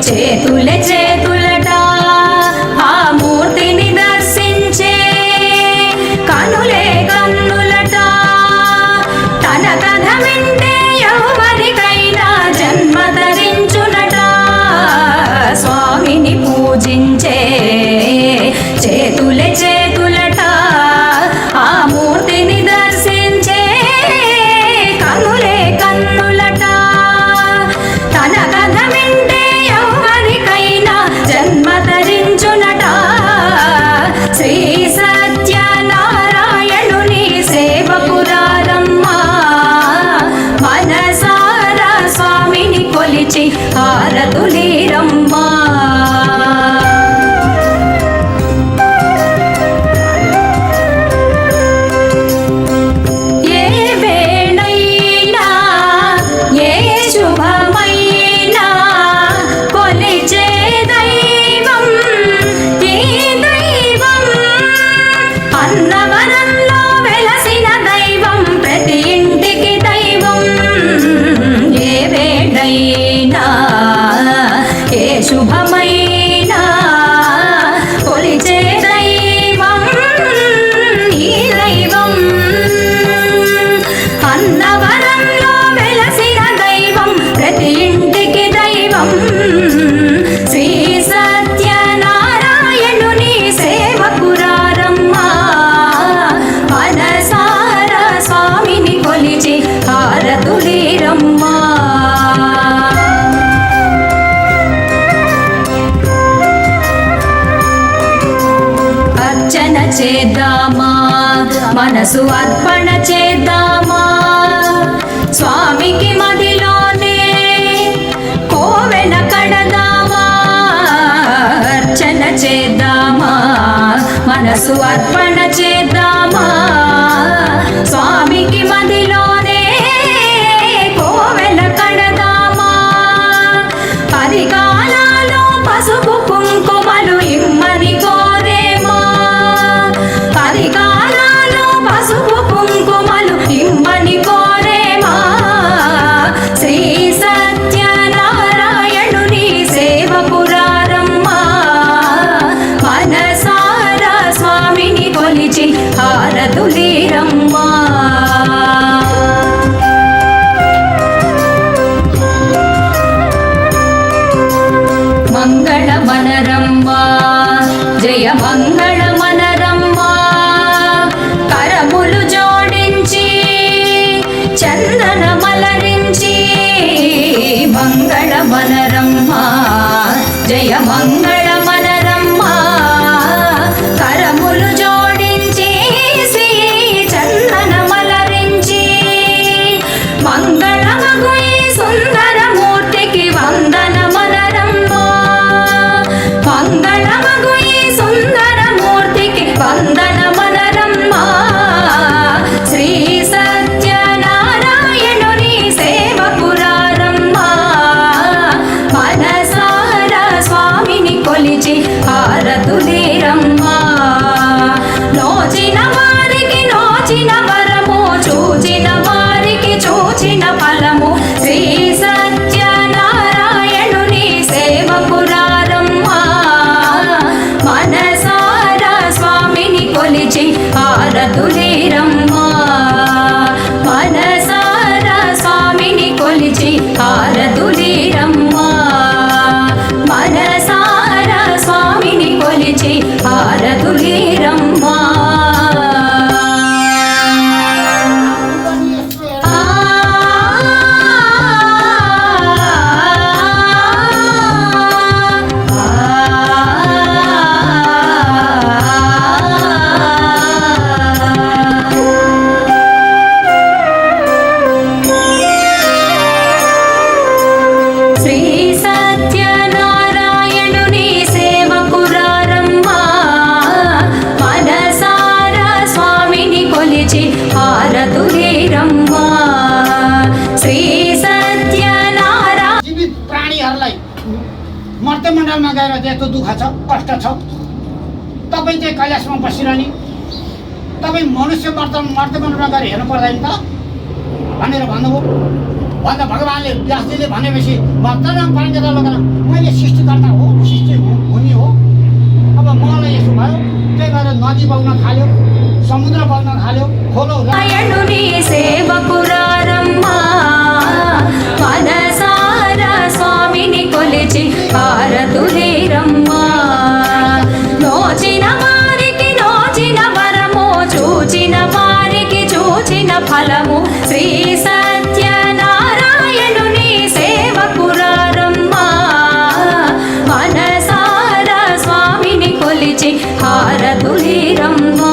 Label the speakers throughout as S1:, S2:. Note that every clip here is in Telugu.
S1: చేతులే చేతులట ఆ మూర్తిని దర్శించే కనులే కన్నులట తన కథ వింటే ఎవరికైనా జన్మ ధరించునట స్వామిని పూజించే చేతులే చేతులట ఆ మూర్తిని దర్శించే కనులే కన్నులట తన కథ వింటే ఎవరికైనా జన్మ ధరించునట శ్రీ సత్యనారాయణుని సేవకురారమ్మా మనసారా స్వామిని కొలిచి హారతులీరమ్మా శుభమైనా కొలిచే దైవం ఈ దైవం అన్నవరంలో వెలసిన దైవం ప్రతి ఇంటికి దైవం శ్రీ సత్యనారాయణుని సేవకురారమ్మా మనసారా స్వామిని కొలిచి హారతులీరమ్మా చేద్దామా మనసు అర్పణ చేద్దామా స్వామికి మదిలోనే కోవెల కడదామా అర్చన చేద్దామా మనసు అర్పణ చేద్దామా స్వామికి మదిలోనే కోవెల కడదామా పరిగాలలో పసుపు కుంకుమలు ఇమ్మని కోరేమా పరిగాలలో పసుపు కుంకుమలు ఇమ్మని కోరేమా శ్రీ సత్యనారాయణుని సేవకురారమ్మా మనసారా స్వామిని కొలిచి హారతులీరమ్మా మంగళమనరమ్మా జయ మంగళమనరమ్మా కరములు జోడించి చందన మలరించి మంగళమనరమ్మా జయ మంగళమనరమ్మా కరములు జోడించి శ్రీ చందన మలరించి మంగళమగు ఈ సుందర మూర్తికి వందనమనరమ్మా మంగళమగు ఈ సుందర మూర్తికి వందనమనరమ్మా శ్రీ సత్యనారాయణుని సేవకురారమ్మా మనసారా స్వామిని కొలిచి హారతులేరమ్మా మనసారా స్వామిని కొలిచి హారతులేరమ్మా మనసారా స్వామిని కొలిచి హారతులేరమ్మా
S2: मर्त्यमण्डलमा गएर त्यस्तो दुःख छ कष्ट छ तपाईँ चाहिँ कैलाशमा बसिरहने तपाईँ मनुष्य मर्त्यमण्डलमा गएर हेर्नु पर्दैन त भनेर भन्नुभयो भन्दा भगवान्ले व्यासजीले भनेपछि भक्तराम पाण्डेलाई लगेर मैले सृष्टिकर्ता हो सृष्टि हुने हो अब मलाई यसो भयो त्यही भएर नदी बग्न थाल्यो समुद्र बग्न थाल्यो खोलो
S1: స్వామిని కొలిచి హారతులేరమ్మా నోచిన వారికి నోచిన వరము చూచిన వారికి చూచిన ఫలము శ్రీ సత్యనారాయణుని సేవకురారమ్మా మనసారా స్వామిని కొలిచి హారతులేరమ్మా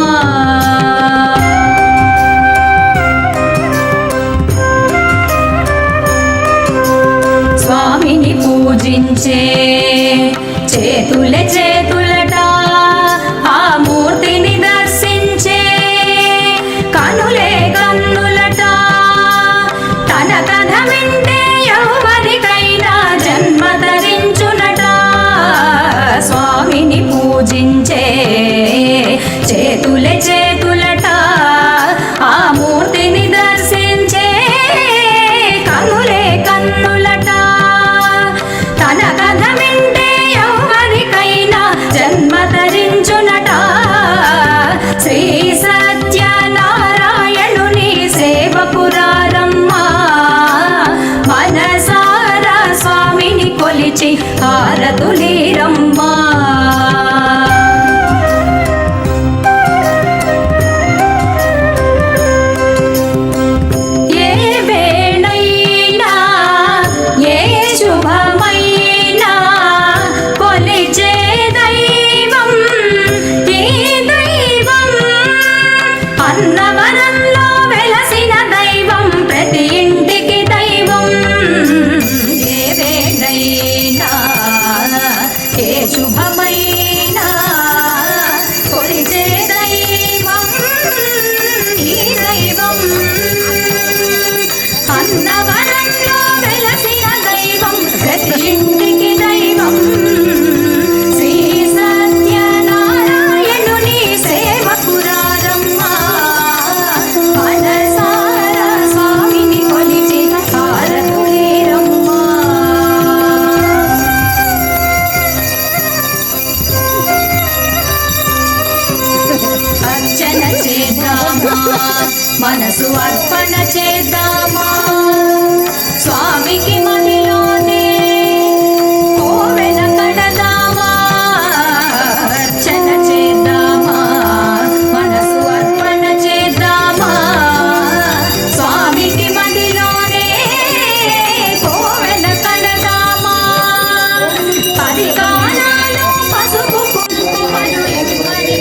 S1: స్వామిని పూజించే చేతులే చేతులట ఆ మూర్తిని దర్శించే కనులే కన్నులట తన కథ వింటే ఎవరికైనా జన్మ ధరించునట స్వామిని పూజించే చేతులే చేతులట ఆ మూర్తిని దర్శించే కనులే కన్నులట తన కథ వింటే ఎవరికైనా జన్మ ధరించునట శ్రీ సత్యనారాయణుని సేవకురారమ్మా మనసారా స్వామిని కొలిచి హారతులేరమ్మా శుభమైనా కొలిచే దైవం ఈ దైవం అన్నవరంలో వెలసిన దైవం ప్రతి ఇంటికి దైవం శ్రీ సత్యనారాయణుని సేవకురారమ్మా మనసారా స్వామిని కొలిచి హారతులేరమ్మా అర్చన చేద్దామా మనసు అర్పణ చేద్దామా స్వామికి మదిలోనే కోవెల కడదామా అర్చన చేద్దామా మనసు అర్పణ చేద్దామా స్వామికి మదిలోనే కోవెల కడదామా పరిగాణాలు పసుపు కుంకుమలు ఎవ్వరికీ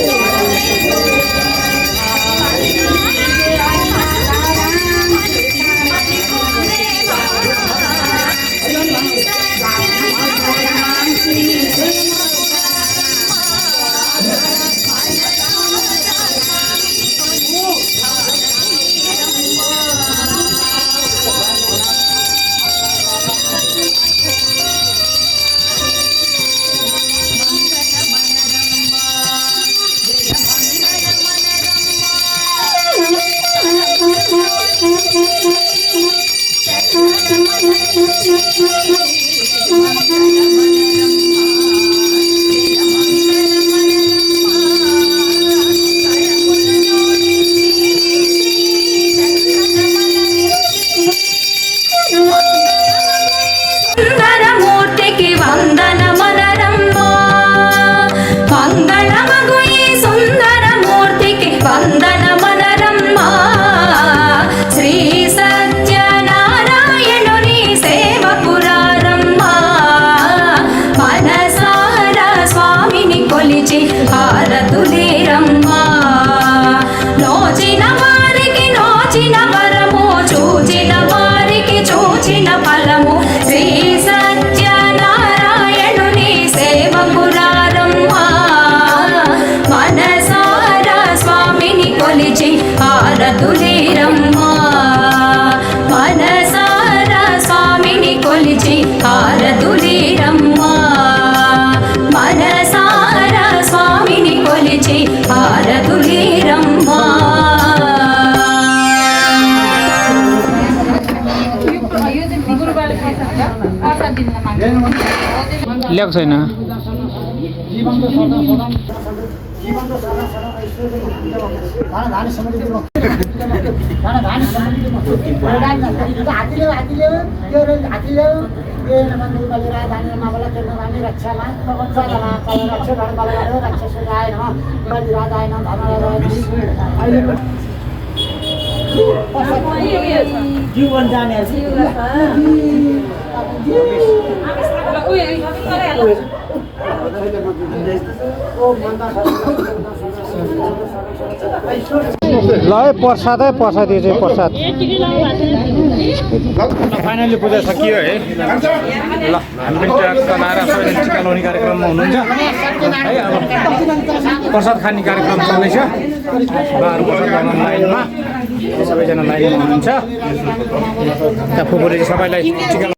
S1: హారతులీరమ్మా
S3: ल्याएको छैन
S2: जीवनको सदा सदा जीवनको सदा सदा ऐश्वर्य धान समृद्धि धान समृद्धि हात्तीले यो नमन बलेर धान मावला खेल्न धानी रक्षामा सदामा रक्षा धर्म बलेर रक्षा सुराय नम बलि राजाय नम धन अहिले जीवन जाने
S3: ल है प्रसादै प्रसाद यो चाहिँ प्रसाद फाइनली पूजा सकियो है ल हामी चलाएर सबैले टिका लाउने कार्यक्रममा हुनुहुन्छ है अब प्रसाद खाने कार्यक्रम चल्दैछ उहाँहरू प्रसाद खान लाइनमा सबैजना लाइनमा हुनुहुन्छ त्यहाँ फुपूले सबैलाई टिका